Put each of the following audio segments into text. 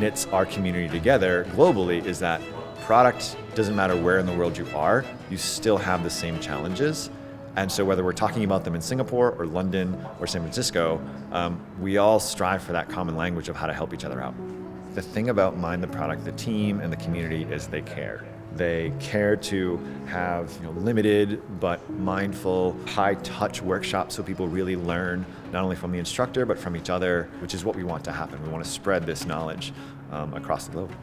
knits our community together globally is that product doesn't matter where in the world you are, you still have the same challenges. And so whether we're talking about them in Singapore or London or San Francisco, we all strive for that common language of how to help each other out. The thing about Mind the Product, the team and the community, is they care. They care to have limited but mindful, high-touch workshops so people really learn not only from the instructor but from each other, which is what we want to happen. We want to spread this knowledge across the globe.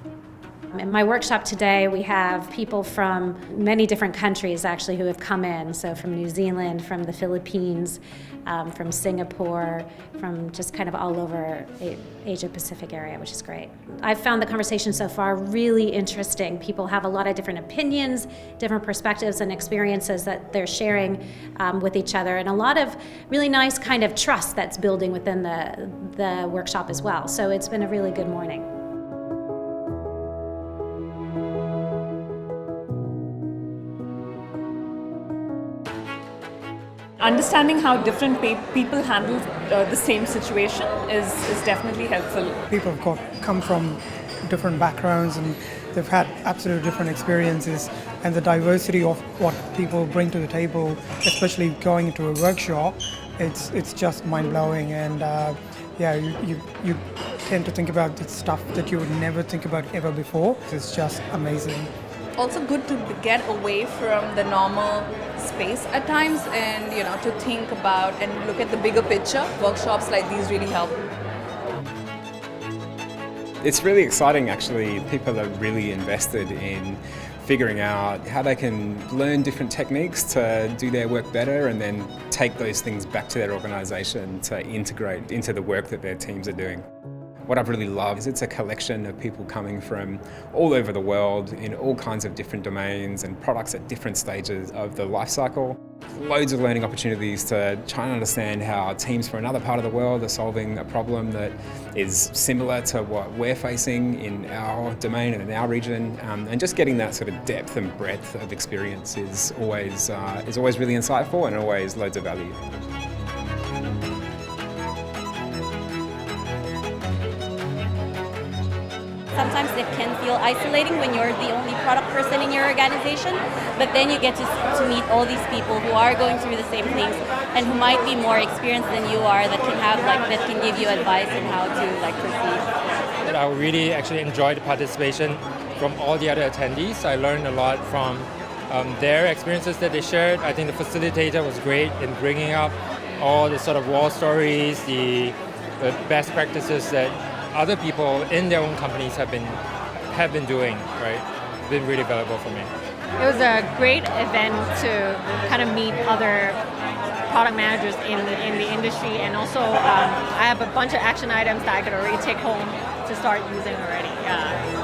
In my workshop today, we have people from many different countries actually who have come in. So from New Zealand, from the Philippines, from Singapore, from just kind of all over Asia Pacific area, which is great. I've found the conversation so far really interesting. People have a lot of different opinions, different perspectives and experiences that they're sharing with each other, and a lot of really nice kind of trust that's building within the workshop as well. So it's been a really good morning. Understanding how different people handle the same situation is definitely helpful. People have come from different backgrounds and they've had absolutely different experiences, and the diversity of what people bring to the table, especially going into a workshop, it's just mind-blowing. And you tend to think about the stuff that you would never think about ever before. It's just amazing. Also good to get away from the normal space at times and to think about and look at the bigger picture. Workshops like these really help. It's really exciting actually. People are really invested in figuring out how they can learn different techniques to do their work better and then take those things back to their organisation to integrate into the work that their teams are doing. What I've really loved is it's a collection of people coming from all over the world in all kinds of different domains and products at different stages of the life cycle. Loads of learning opportunities to try and understand how teams from another part of the world are solving a problem that is similar to what we're facing in our domain and in our region. And just getting that sort of depth and breadth of experience is always really insightful and always loads of value. Sometimes it can feel isolating when you're the only product person in your organization, but then you get to meet all these people who are going through the same things and who might be more experienced than you are, that can give you advice on how to proceed. I really actually enjoyed the participation from all the other attendees. I learned a lot from their experiences that they shared. I think the facilitator was great in bringing up all the sort of war stories, the best practices that other people in their own companies have been doing, right? It's been really valuable for me. It was a great event to kind of meet other product managers in the industry, and also I have a bunch of action items that I could already take home to start using already. Yeah.